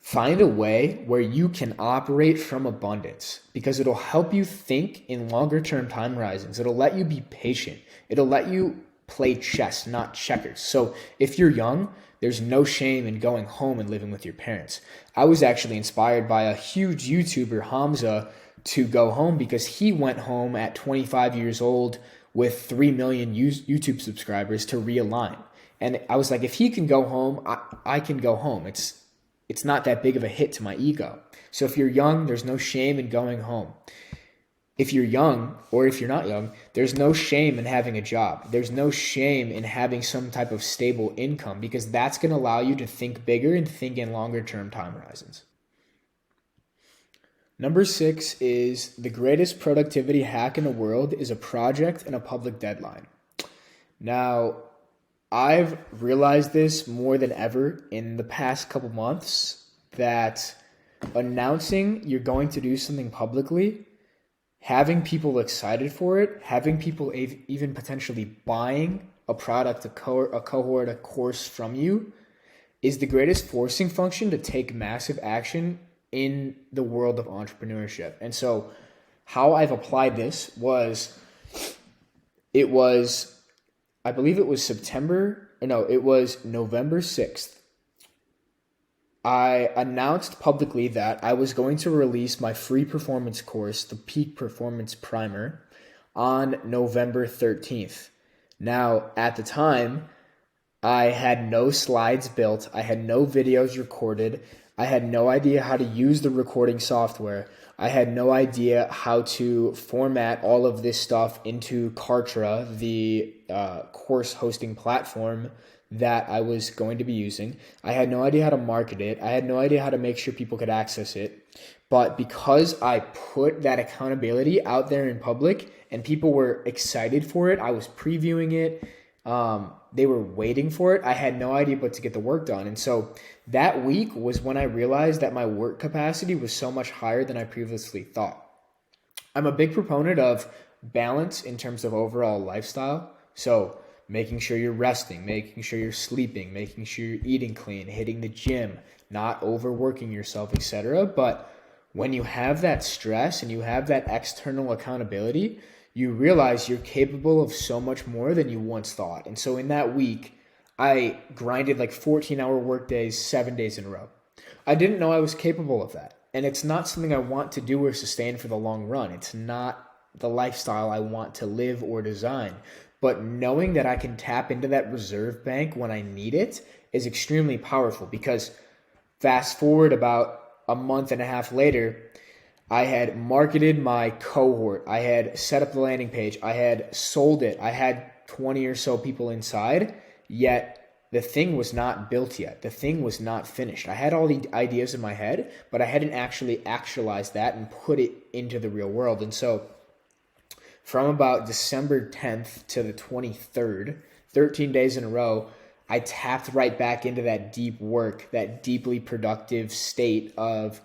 [SPEAKER 1] Find a way where you can operate from abundance because it'll help you think in longer term time horizons. It'll let you be patient. It'll let you play chess, not checkers. So if you're young, there's no shame in going home and living with your parents. I was actually inspired by a huge YouTuber, Hamza, to go home because he went home at 25 years old with 3 million YouTube subscribers to realign. And I was like, if he can go home, I can go home. It's not that big of a hit to my ego. So if you're young, there's no shame in going home. If you're young or if you're not young, there's no shame in having a job. There's no shame in having some type of stable income because that's going to allow you to think bigger and think in longer term time horizons. Number 6 is the greatest productivity hack in the world is a project and a public deadline. Now, I've realized this more than ever in the past couple months that announcing you're going to do something publicly, having people excited for it, having people even potentially buying a product, a cohort, a course from you is the greatest forcing function to take massive action in the world of entrepreneurship. And so how I've applied this was, I believe it was November 6th. I announced publicly that I was going to release my free performance course, the Peak Performance Primer, on November 13th. Now, at the time, I had no slides built. I had no videos recorded. I had no idea how to use the recording software. I had no idea how to format all of this stuff into Kartra, the course hosting platform that I was going to be using. I had no idea how to market it. I had no idea how to make sure people could access it. But because I put that accountability out there in public and people were excited for it, I was previewing it. They were waiting for it. I had no idea but to get the work done. And so that week was when I realized that my work capacity was so much higher than I previously thought. I'm a big proponent of balance in terms of overall lifestyle. So making sure you're resting, making sure you're sleeping, making sure you're eating clean, hitting the gym, not overworking yourself, etc. But when you have that stress and you have that external accountability, you realize you're capable of so much more than you once thought. And so in that week, I grinded like 14-hour work days, 7 days in a row. I didn't know I was capable of that. And it's not something I want to do or sustain for the long run. It's not the lifestyle I want to live or design. But knowing that I can tap into that reserve bank when I need it is extremely powerful, because fast forward about a month and a half later, I had marketed my cohort. I had set up the landing page. I had sold it. I had 20 or so people inside, yet the thing was not built yet. The thing was not finished. I had all the ideas in my head, but I hadn't actually actualized that and put it into the real world. And so from about December 10th to the 23rd, 13 days in a row, I tapped right back into that deep work, that deeply productive state of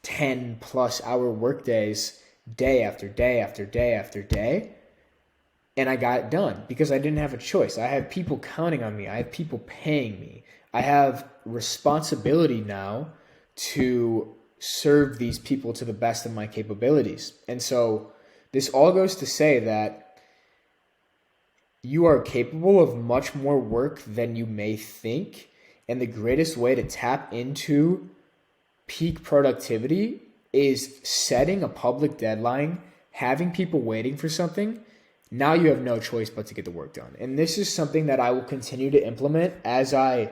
[SPEAKER 1] 10 plus hour work days, day after day after day after day. and I got it done because I didn't have a choice. I have people counting on me. I have people paying me. I have responsibility now to serve these people to the best of my capabilities. And so this all goes to say that you are capable of much more work than you may think. And the greatest way to tap into peak productivity is setting a public deadline, having people waiting for something. Now you have no choice but to get the work done. And this is something that I will continue to implement as I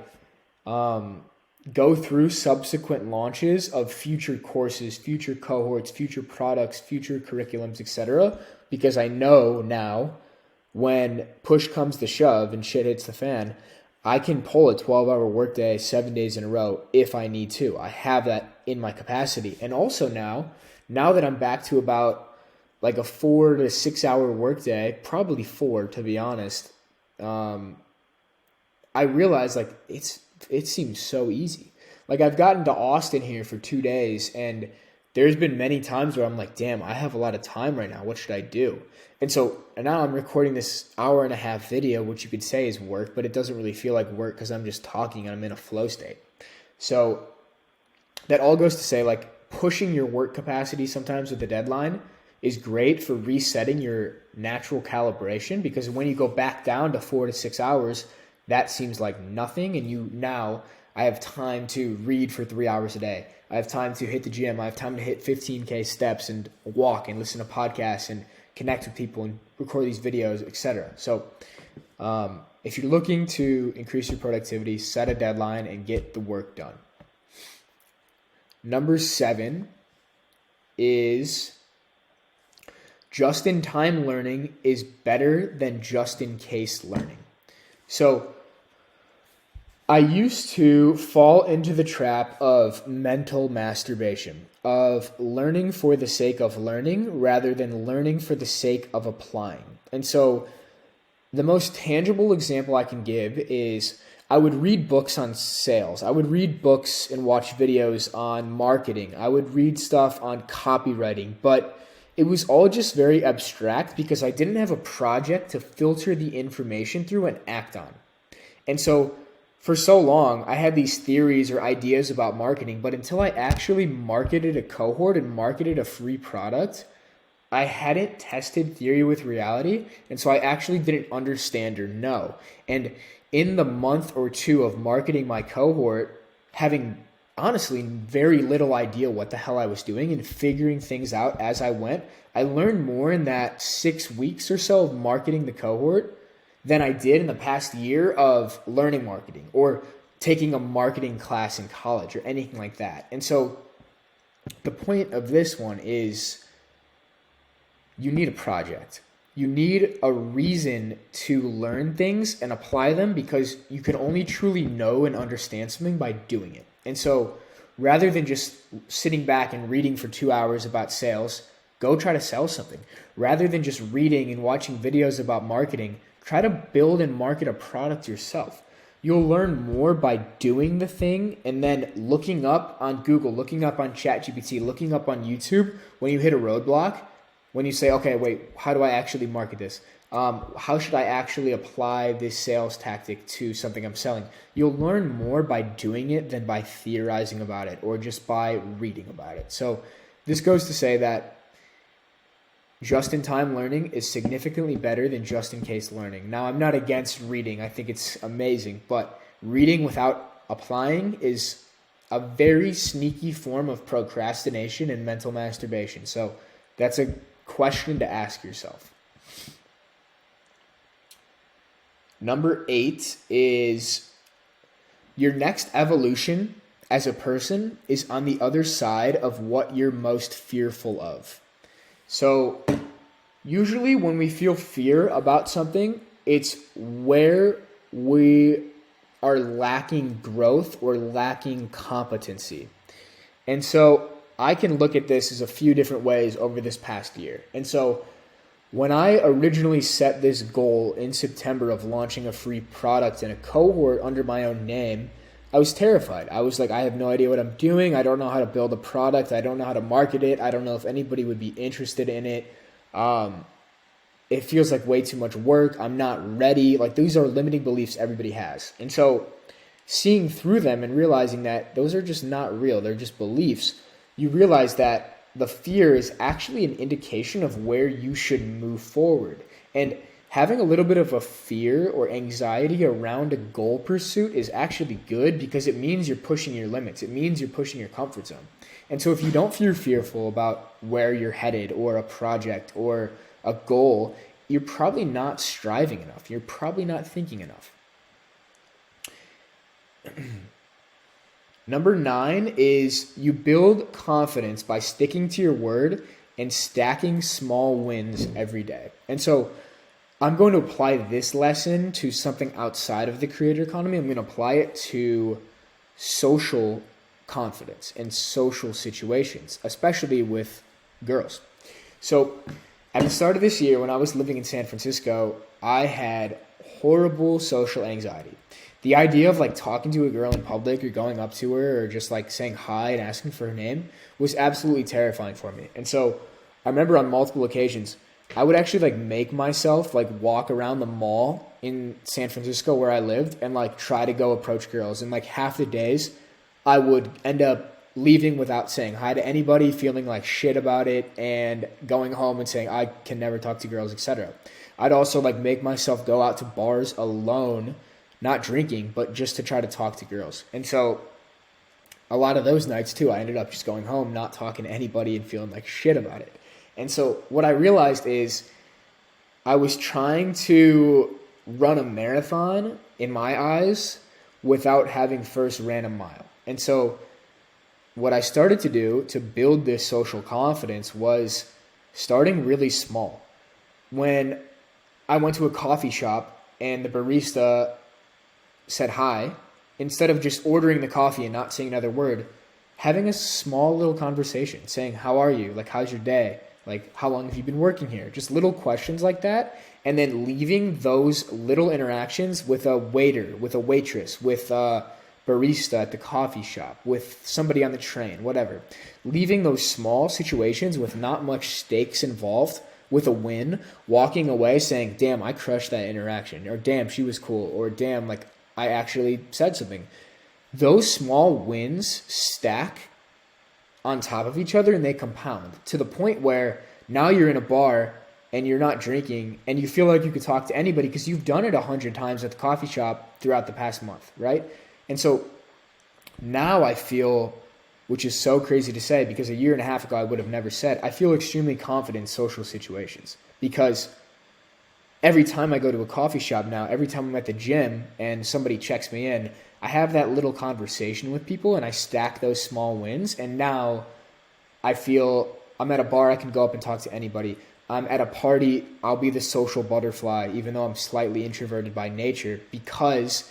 [SPEAKER 1] go through subsequent launches of future courses, future cohorts, future products, future curriculums, etc. Because I know now when push comes to shove and shit hits the fan, I can pull a 12-hour workday 7 days in a row if I need to. I have that in my capacity. And also now that I'm back to about like a 4 to 6 hour workday, probably 4 to be honest, I realize like it seems so easy. Like I've gotten to Austin here for 2 days, and there's been many times where I'm like, damn, I have a lot of time right now. What should I do? And now I'm recording this 1.5-hour video, which you could say is work, but it doesn't really feel like work because I'm just talking and I'm in a flow state. So that all goes to say, like, pushing your work capacity sometimes with the deadline is great for resetting your natural calibration, because when you go back down to 4 to 6 hours, that seems like nothing. And I have time to read for 3 hours a day. I have time to hit the gym. I have time to hit 15K steps and walk and listen to podcasts and connect with people and record these videos, etc. So if you're looking to increase your productivity, set a deadline and get the work done. Number 7 is just-in-time learning is better than just-in-case learning. So I used to fall into the trap of mental masturbation, of learning for the sake of learning rather than learning for the sake of applying. And so the most tangible example I can give is I would read books on sales. I would read books and watch videos on marketing. I would read stuff on copywriting, but it was all just very abstract because I didn't have a project to filter the information through and act on. And so for so long, I had these theories or ideas about marketing, but until I actually marketed a cohort and marketed a free product, I hadn't tested theory with reality. And so I actually didn't understand or know. And in the month or two of marketing my cohort, having honestly very little idea what the hell I was doing and figuring things out as I went, I learned more in that 6 weeks or so of marketing the cohort than I did in the past year of learning marketing or taking a marketing class in college or anything like that. And so the point of this one is you need a project. You need a reason to learn things and apply them, because you can only truly know and understand something by doing it. And so rather than just sitting back and reading for 2 hours about sales, go try to sell something. Rather than just reading and watching videos about marketing, try to build and market a product yourself. You'll learn more by doing the thing and then looking up on Google, looking up on ChatGPT, looking up on YouTube when you hit a roadblock, when you say, okay, wait, how do I actually market this? How should I actually apply this sales tactic to something I'm selling? You'll learn more by doing it than by theorizing about it or just by reading about it. So this goes to say that just-in-time learning is significantly better than just-in-case learning. Now, I'm not against reading. I think it's amazing. But reading without applying is a very sneaky form of procrastination and mental masturbation. So that's a question to ask yourself. Number 8 is your next evolution as a person is on the other side of what you're most fearful of. So usually when we feel fear about something, it's where we are lacking growth or lacking competency. And so I can look at this as a few different ways over this past year. And so when I originally set this goal in September of launching a free product and a cohort under my own name, I was terrified. I was like, I have no idea what I'm doing. I don't know how to build a product. I don't know how to market it. I don't know if anybody would be interested in it. it feels like way too much work. I'm not ready. Like these are limiting beliefs everybody has. And so seeing through them and realizing that those are just not real, they're just beliefs, you realize that the fear is actually an indication of where you should move forward. And having a little bit of a fear or anxiety around a goal pursuit is actually good because it means you're pushing your limits. It means you're pushing your comfort zone. And so if you don't feel fearful about where you're headed or a project or a goal, you're probably not striving enough. You're probably not thinking enough. Number 9 is you build confidence by sticking to your word and stacking small wins every day. And so I'm going to apply this lesson to something outside of the creator economy. I'm going to apply it to social confidence and social situations, especially with girls. So at the start of this year, when I was living in San Francisco, I had horrible social anxiety. The idea of like talking to a girl in public or going up to her or just like saying hi and asking for her name was absolutely terrifying for me. And so I remember on multiple occasions, I would actually like make myself like walk around the mall in San Francisco where I lived and like try to go approach girls. And like half the days I would end up leaving without saying hi to anybody, feeling like shit about it, and going home and saying I can never talk to girls, etc. I'd also like make myself go out to bars alone, not drinking, but just to try to talk to girls. And so a lot of those nights too, I ended up just going home, not talking to anybody and feeling like shit about it. And so what I realized is I was trying to run a marathon in my eyes without having first ran a mile. And so what I started to do to build this social confidence was starting really small. When I went to a coffee shop and the barista said hi, instead of just ordering the coffee and not saying another word, having a small little conversation, saying, how are you? Like, how's your day? Like, how long have you been working here? Just little questions like that. And then leaving those little interactions with a waiter, with a waitress, with a barista at the coffee shop, with somebody on the train, whatever. Leaving those small situations with not much stakes involved, with a win, walking away saying, damn, I crushed that interaction, or damn, she was cool, or damn, like, I actually said something. Those small wins stack on top of each other and they compound to the point where now you're in a bar and you're not drinking and you feel like you could talk to anybody because you've done it 100 times at the coffee shop throughout the past month, right? And so now I feel, which is so crazy to say because a year and a half ago I would have never said, I feel extremely confident in social situations because every time I go to a coffee shop now, every time I'm at the gym and somebody checks me in, I have that little conversation with people and I stack those small wins. And now I feel I'm at a bar, I can go up and talk to anybody. I'm at a party, I'll be the social butterfly, even though I'm slightly introverted by nature, because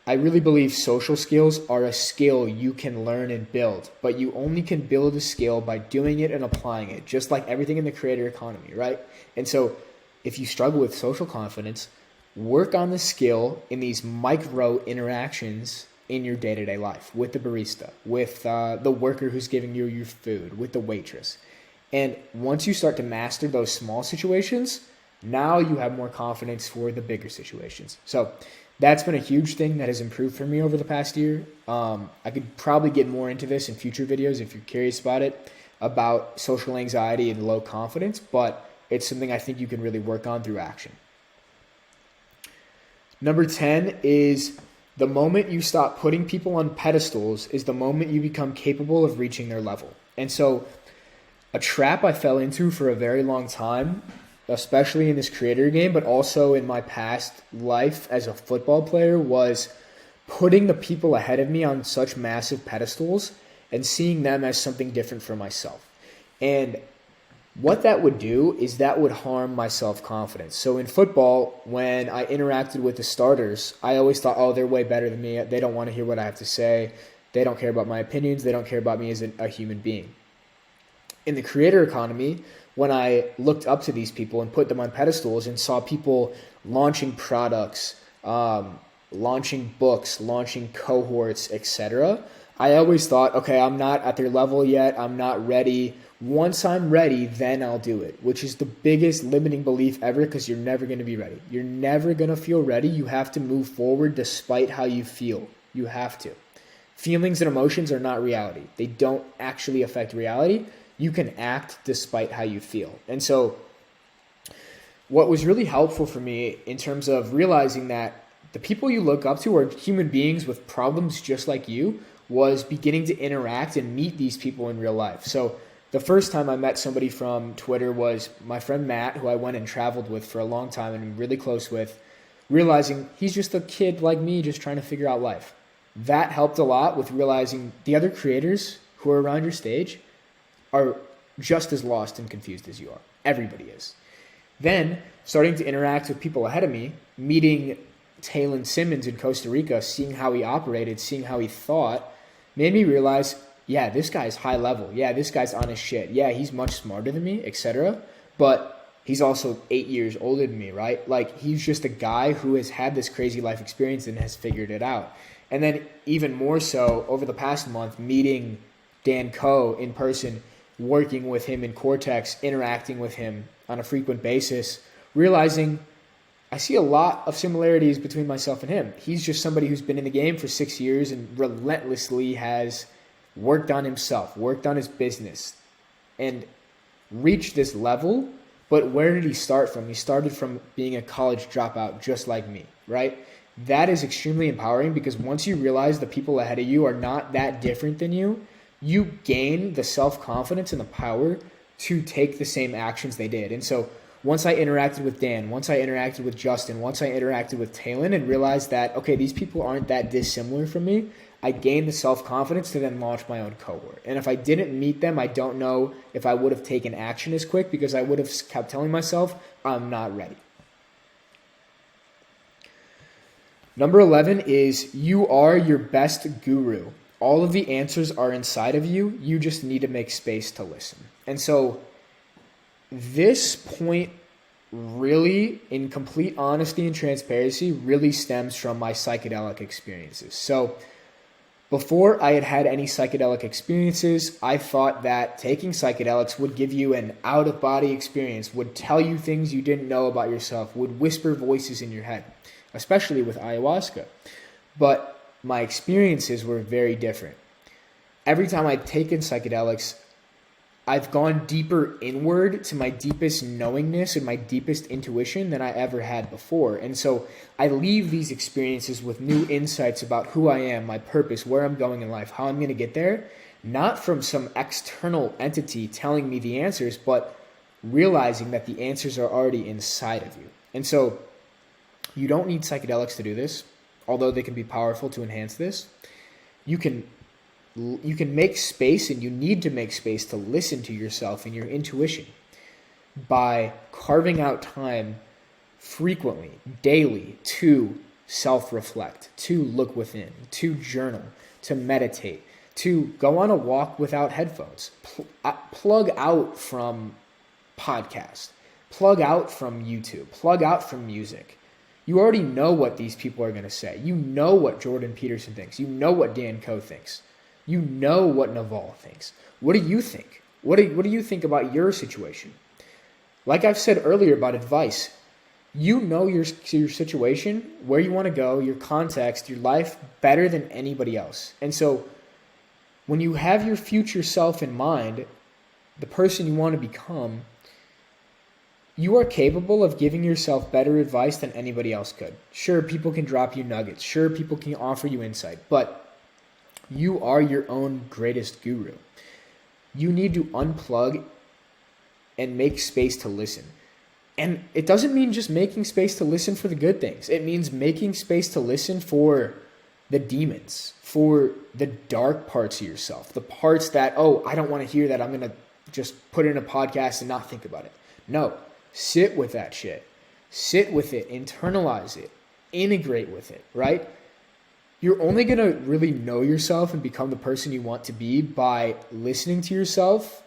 [SPEAKER 1] I really believe social skills are a skill you can learn and build, but you only can build a skill by doing it and applying it, just like everything in the creator economy, right? And so if you struggle with social confidence, work on the skill in these micro interactions in your day-to-day life with the barista, with the worker who's giving you your food, with the waitress. And once you start to master those small situations, now you have more confidence for the bigger situations. So that's been a huge thing that has improved for me over the past year. I could probably get more into this in future videos if you're curious about it, about social anxiety and low confidence, but it's something I think you can really work on through action. Number 10 is the moment you stop putting people on pedestals is the moment you become capable of reaching their level. And so a trap I fell into for a very long time, especially in this creator game, but also in my past life as a football player, was putting the people ahead of me on such massive pedestals and seeing them as something different from myself. And what that would do is that would harm my self-confidence. So in football, when I interacted with the starters, I always thought, oh, they're way better than me. They don't want to hear what I have to say. They don't care about my opinions. They don't care about me as a human being. In the creator economy, when I looked up to these people and put them on pedestals and saw people launching products, launching books, launching cohorts, etc., I always thought, okay, I'm not at their level yet. I'm not ready. Once I'm ready, then I'll do it, which is the biggest limiting belief ever because you're never going to be ready. You're never going to feel ready. You have to move forward despite how you feel. You have to. Feelings and emotions are not reality. They don't actually affect reality. You can act despite how you feel. And so what was really helpful for me in terms of realizing that the people you look up to are human beings with problems just like you was beginning to interact and meet these people in real life. So the first time I met somebody from Twitter was my friend Matt, who I went and traveled with for a long time and I'm really close with, realizing he's just a kid like me just trying to figure out life. That helped a lot with realizing the other creators who are around your stage are just as lost and confused as you are. Everybody is. Then starting to interact with people ahead of me, meeting Talon Simmons in Costa Rica, seeing how he operated, seeing how he thought, made me realize, yeah, this guy's high level. Yeah, this guy's on his shit. Yeah, he's much smarter than me, etc. But he's also 8 years older than me, right? Like, he's just a guy who has had this crazy life experience and has figured it out. And then even more so, over the past month, meeting Dan Coe in person, working with him in Cortex, interacting with him on a frequent basis, realizing I see a lot of similarities between myself and him. He's just somebody who's been in the game for 6 years and relentlessly has worked on himself, worked on his business, and reached this level. But where did he start from? He started from being a college dropout just like me, right? That is extremely empowering because once you realize the people ahead of you are not that different than you, you gain the self-confidence and the power to take the same actions they did. And so once I interacted with Dan, once I interacted with Justin, once I interacted with Talon and realized that, okay, these people aren't that dissimilar from me, I gained the self-confidence to then launch my own cohort. And if I didn't meet them, I don't know if I would have taken action as quick because I would have kept telling myself, I'm not ready. Number 11 is you are your best guru. All of the answers are inside of you. You just need to make space to listen. And so this point really, in complete honesty and transparency, really stems from my psychedelic experiences. So before I had had any psychedelic experiences, I thought that taking psychedelics would give you an out-of-body experience, would tell you things you didn't know about yourself, would whisper voices in your head, especially with ayahuasca. But my experiences were very different. Every time I'd taken psychedelics, I've gone deeper inward to my deepest knowingness and my deepest intuition than I ever had before. And so I leave these experiences with new insights about who I am, my purpose, where I'm going in life, how I'm going to get there, not from some external entity telling me the answers, but realizing that the answers are already inside of you. And so you don't need psychedelics to do this, although they can be powerful to enhance this. You can make space, and you need to make space to listen to yourself and your intuition by carving out time frequently, daily, to self-reflect, to look within, to journal, to meditate, to go on a walk without headphones, plug out from podcasts, plug out from YouTube, plug out from music. You already know what these people are going to say. You know what Jordan Peterson thinks. You know what Dan Coe thinks. You know what Naval thinks. What do you think? What do you think about your situation? Like I've said earlier about advice, you know your situation, where you want to go, your context, your life better than anybody else. And so when you have your future self in mind, the person you want to become, you are capable of giving yourself better advice than anybody else could. Sure, people can drop you nuggets. Sure, people can offer you insight. But you are your own greatest guru. You need to unplug and make space to listen. And it doesn't mean just making space to listen for the good things. It means making space to listen for the demons, for the dark parts of yourself, the parts that, oh, I don't want to hear that. I'm going to just put it in a podcast and not think about it. No, sit with that shit. Sit with it, internalize it, integrate with it, right? You're only going to really know yourself and become the person you want to be by listening to yourself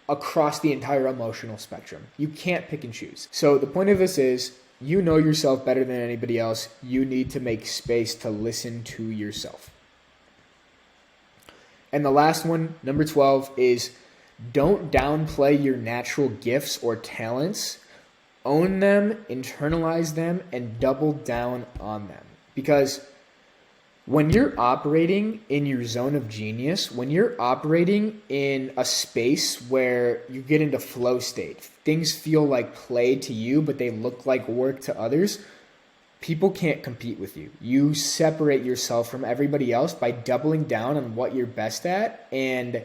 [SPEAKER 1] across the entire emotional spectrum. You can't pick and choose. So the point of this is, you know yourself better than anybody else. You need to make space to listen to yourself. And the last one, number 12, is don't downplay your natural gifts or talents. Own them, internalize them, and double down on them. Because when you're operating in your zone of genius, when you're operating in a space where you get into flow state, things feel like play to you, but they look like work to others, people can't compete with you. You separate yourself from everybody else by doubling down on what you're best at and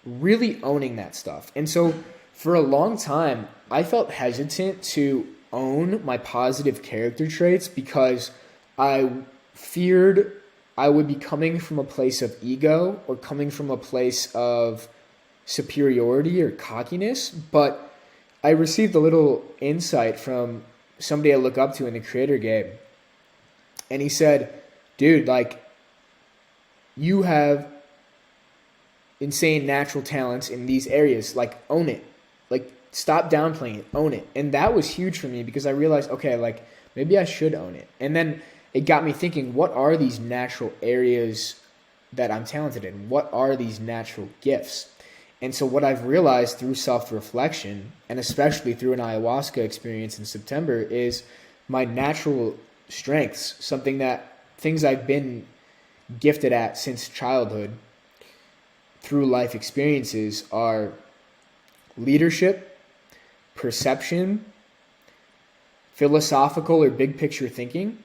[SPEAKER 1] really owning that stuff. And so for a long time, I felt hesitant to own my positive character traits because I feared I would be coming from a place of ego or coming from a place of superiority or cockiness. But I received a little insight from somebody I look up to in the creator game. And he said, dude, like, you have insane natural talents in these areas. Like, own it. Like, stop downplaying it. Own it. And that was huge for me because I realized, okay, like, maybe I should own it. And then it got me thinking, what are these natural areas that I'm talented in? What are these natural gifts? And so what I've realized through self-reflection, and especially through an ayahuasca experience in September, is my natural strengths, things I've been gifted at since childhood through life experiences are leadership, perception, philosophical or big picture thinking,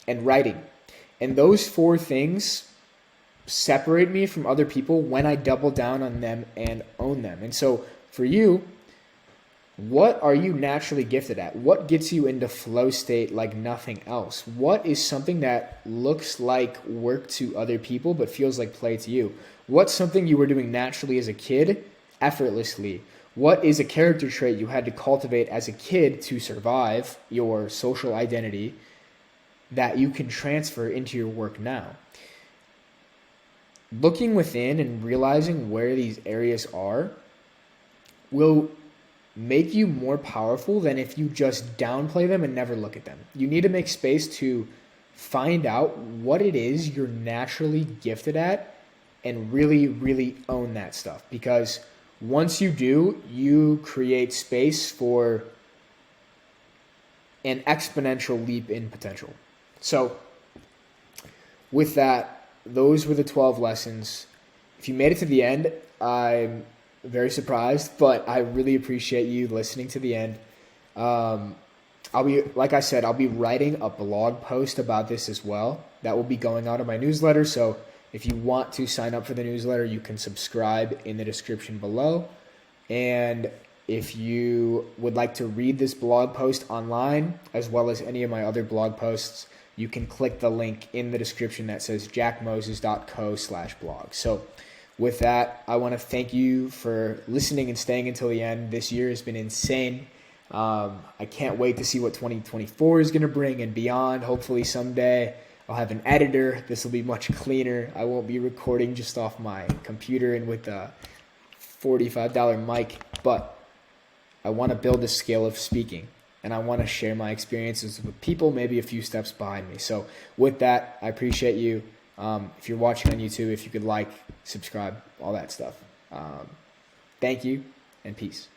[SPEAKER 1] and writing. And those 4 things separate me from other people when I double down on them and own them. And so for you, what are you naturally gifted at? What gets you into flow state like nothing else? What is something that looks like work to other people but feels like play to you? What's something you were doing naturally as a kid, effortlessly? What is a character trait you had to cultivate as a kid to survive your social identity that you can transfer into your work now? Looking within and realizing where these areas are will make you more powerful than if you just downplay them and never look at them. You need to make space to find out what it is you're naturally gifted at and really, really own that stuff. Because once you do, you create space for an exponential leap in potential. So with that, those were the 12 lessons. If you made it to the end, I'm very surprised, but I really appreciate you listening to the end. I'll be writing a blog post about this as well. That will be going out on my newsletter. So if you want to sign up for the newsletter, you can subscribe in the description below. And if you would like to read this blog post online, as well as any of my other blog posts, you can click the link in the description that says jackmoses.co/blog. So with that, I want to thank you for listening and staying until the end. This year has been insane. I can't wait to see what 2024 is going to bring and beyond. Hopefully someday I'll have an editor. This will be much cleaner. I won't be recording just off my computer and with a $45 mic, but I want to build a skill of speaking. And I want to share my experiences with people maybe a few steps behind me. So with that, I appreciate you. If you're watching on YouTube, if you could like, subscribe, all that stuff. Thank you, and peace.